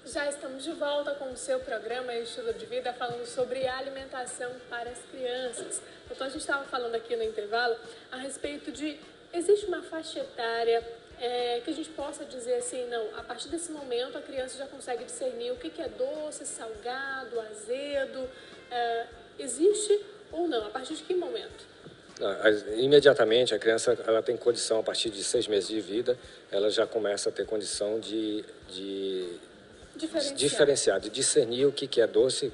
Já estamos de volta com o seu programa Estilo de Vida, falando sobre alimentação para as crianças. Então, a gente estava falando aqui no intervalo a respeito de... Existe uma faixa etária que a gente possa dizer assim, não, a partir desse momento a criança já consegue discernir o que é doce, salgado, azedo. Existe ou não? A partir de que momento? Imediatamente a criança ela tem condição, a partir de 6 meses de vida, ela já começa a ter condição de diferenciar, de discernir o que é doce, o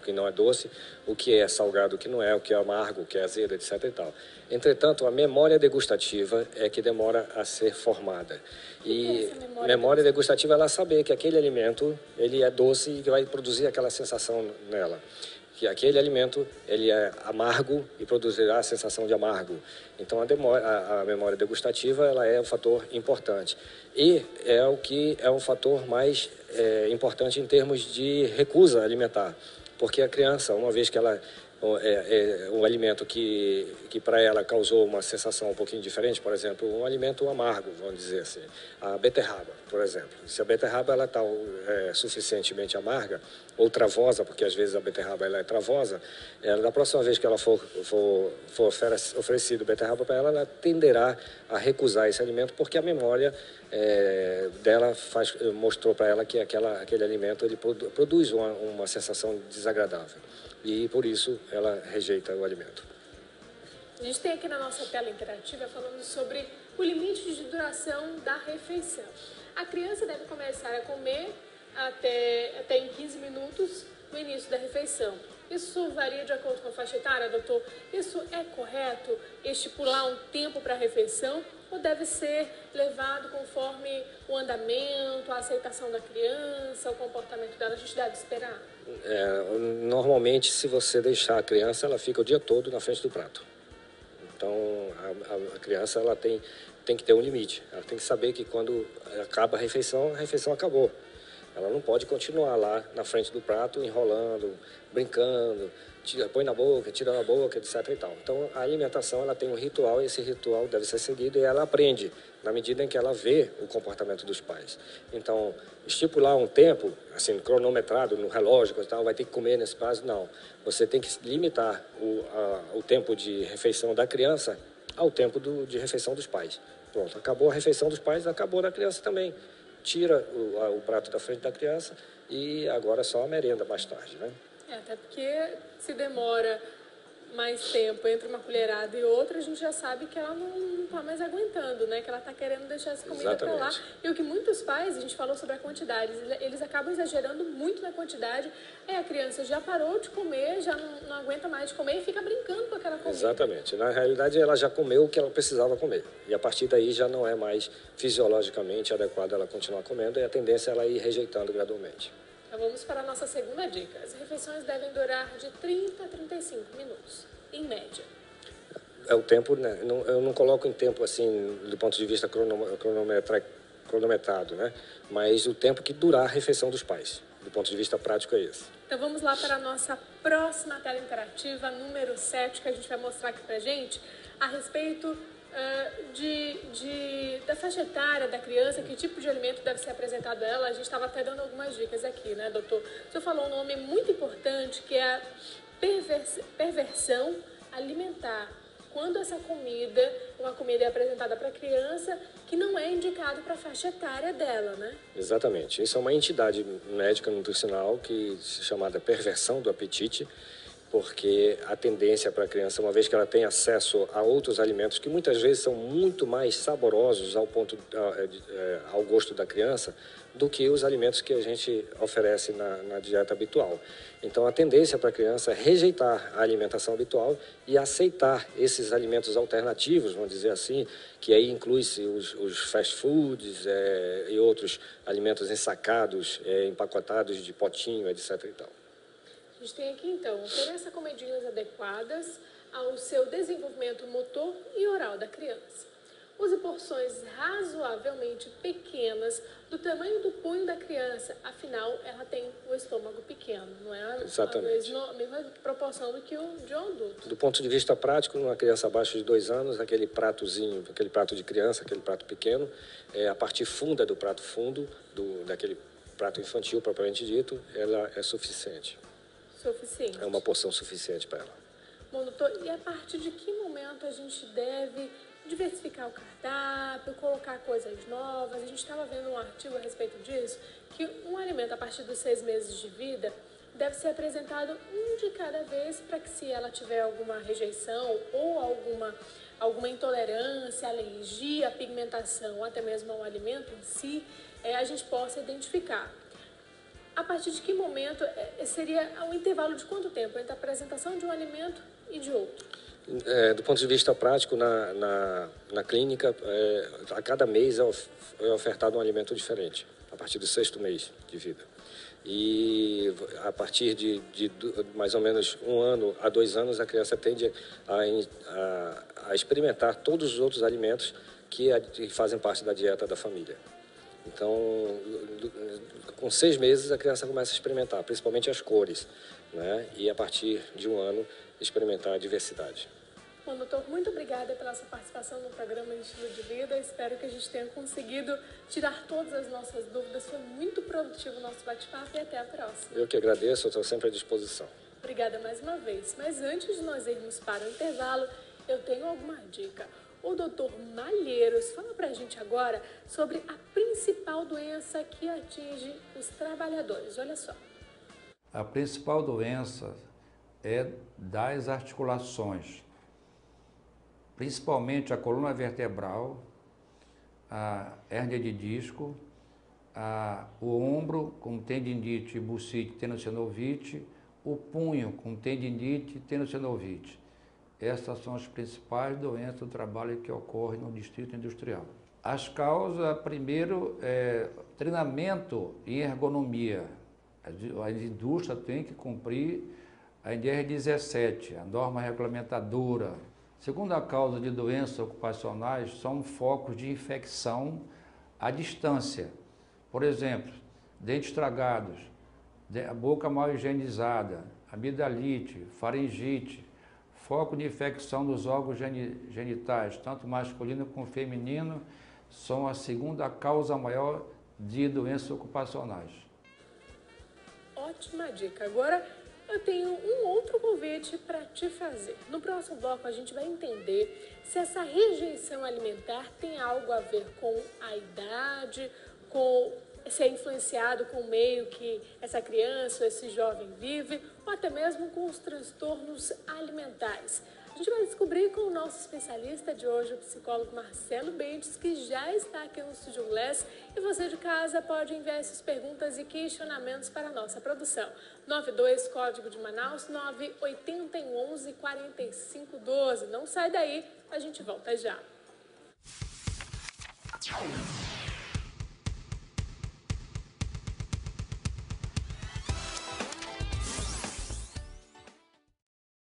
que não é doce, o que é salgado, o que não é, o que é amargo, o que é azedo, etc. e tal. Entretanto, a memória degustativa é que demora a ser formada. E memória degustativa é ela saber que aquele alimento ele é doce e que vai produzir aquela sensação nela. Que aquele alimento ele é amargo e produzirá a sensação de amargo. Então a memória degustativa ela é um fator importante e é um fator mais importante em termos de recusa alimentar, porque a criança, uma vez que ela um alimento que para ela causou uma sensação um pouquinho diferente, por exemplo, um alimento amargo, vamos dizer assim, a beterraba, por exemplo. Se a beterraba ela está suficientemente amarga ou travosa, porque às vezes a beterraba ela é travosa, da próxima vez que ela for oferecido beterraba para ela, ela tenderá a recusar esse alimento, porque a memória dela mostrou para ela que aquele alimento ele produz uma sensação desagradável. E por isso ela rejeita o alimento. A gente tem aqui na nossa tela interativa falando sobre o limite de duração da refeição. A criança deve começar a comer até em 15 minutos no início da refeição. Isso varia de acordo com a faixa etária, doutor? Isso é correto, estipular um tempo para a refeição, ou deve ser levado conforme o andamento, a aceitação da criança, o comportamento dela? A gente deve esperar? Normalmente, se você deixar a criança, ela fica o dia todo na frente do prato. Então, a criança ela tem que ter um limite. Ela tem que saber que quando acaba a refeição acabou. Ela não pode continuar lá na frente do prato, enrolando, brincando, põe na boca, tira na boca, etc. e tal. Então, a alimentação ela tem um ritual e esse ritual deve ser seguido e ela aprende na medida em que ela vê o comportamento dos pais. Então, estipular um tempo, assim, cronometrado no relógio, e tal, vai ter que comer nesse prazo, não. Você tem que limitar o tempo de refeição da criança ao tempo de refeição dos pais. Pronto, acabou a refeição dos pais, acabou da criança também. Tira o prato da frente da criança e agora só a merenda mais tarde, né? Até porque se demora mais tempo entre uma colherada e outra, a gente já sabe que ela não está mais aguentando, né? Que ela está querendo deixar essa comida para lá. E o que muitos pais, a gente falou sobre a quantidade, eles acabam exagerando muito na quantidade. A criança já parou de comer, já não aguenta mais de comer e fica brincando com aquela comida. Exatamente. Na realidade, ela já comeu o que ela precisava comer. E a partir daí já não é mais fisiologicamente adequado ela continuar comendo e a tendência é ela ir rejeitando gradualmente. Então vamos para a nossa segunda dica. As refeições devem durar de 30 a 35 minutos, em média. É o tempo, né? Eu não coloco em tempo assim, do ponto de vista cronometrado, né? Mas o tempo que durar a refeição dos pais, do ponto de vista prático é esse. Então vamos lá para a nossa próxima tela interativa, número 7, que a gente vai mostrar aqui pra gente a respeito da faixa etária da criança, que tipo de alimento deve ser apresentado a ela. A gente estava até dando algumas dicas aqui, né, doutor? O senhor falou um nome muito importante, que é a perversão alimentar. Quando essa comida, uma comida é apresentada para a criança que não é indicado para a faixa etária dela, né? Exatamente. Isso é uma entidade médica nutricional que é chamada perversão do apetite, porque a tendência para a criança, uma vez que ela tem acesso a outros alimentos que muitas vezes são muito mais saborosos ao gosto da criança do que os alimentos que a gente oferece na dieta habitual. Então, a tendência para a criança é rejeitar a alimentação habitual e aceitar esses alimentos alternativos, vamos dizer assim, que aí inclui-se os fast foods e outros alimentos ensacados, empacotados de potinho, etc. e tal. A gente tem aqui, então, ofereça comidinhas adequadas ao seu desenvolvimento motor e oral da criança. Use porções razoavelmente pequenas, do tamanho do punho da criança. Afinal, ela tem o estômago pequeno, não é a mesma proporção do que o de um adulto. Do ponto de vista prático, numa criança abaixo de 2 anos, aquele pratozinho, aquele prato de criança, aquele prato pequeno, a parte funda do prato fundo, daquele prato infantil propriamente dito, ela é suficiente. Suficiente. É uma porção suficiente para ela. Bom, doutor, e a partir de que momento a gente deve diversificar o cardápio, colocar coisas novas? A gente estava vendo um artigo a respeito disso, que um alimento a partir dos 6 meses de vida deve ser apresentado um de cada vez, para que, se ela tiver alguma rejeição ou alguma intolerância, alergia, pigmentação, ou até mesmo ao alimento em si, a gente possa identificar. A partir de que momento seria um intervalo de quanto tempo entre a apresentação de um alimento e de outro? Do ponto de vista prático, na clínica, a cada mês é ofertado um alimento diferente, a partir do 6º mês de vida. E a partir de mais ou menos 1 ano a 2 anos, a criança tende a experimentar todos os outros alimentos que fazem parte da dieta da família. Então, com 6 meses, a criança começa a experimentar, principalmente as cores, né? E a partir de 1 ano, experimentar a diversidade. Bom, doutor, muito obrigada pela sua participação no programa Estilo de Vida. Espero que a gente tenha conseguido tirar todas as nossas dúvidas. Foi muito produtivo o nosso bate-papo e até a próxima. Eu que agradeço, eu estou sempre à disposição. Obrigada mais uma vez. Mas antes de nós irmos para o intervalo, eu tenho alguma dica. O doutor Malheiros fala para a gente agora sobre a principal doença que atinge os trabalhadores. Olha só. A principal doença é das articulações, principalmente a coluna vertebral, a hérnia de disco, o ombro com tendinite, bursite, tenossinovite, o punho com tendinite, tenossinovite. Essas são as principais doenças do trabalho que ocorrem no Distrito Industrial. As causas, primeiro, treinamento em ergonomia. A indústria tem que cumprir a NR17, a norma regulamentadora. Segunda causa de doenças ocupacionais são focos de infecção à distância. Por exemplo, dentes estragados, a boca mal higienizada, amidalite, faringite, foco de infecção dos órgãos genitais, tanto masculino como feminino, são a segunda causa maior de doenças ocupacionais. Ótima dica. Agora eu tenho um outro convite para te fazer. No próximo bloco a gente vai entender se essa rejeição alimentar tem algo a ver com a idade, se é influenciado com o meio que essa criança ou esse jovem vive, ou até mesmo com os transtornos alimentares. A gente vai descobrir com o nosso especialista de hoje, o psicólogo Marcelo Bentes, que já está aqui no Estúdio Glass, e você de casa pode enviar essas perguntas e questionamentos para a nossa produção. 92, código de Manaus, 98111 4512. Não sai daí, a gente volta já.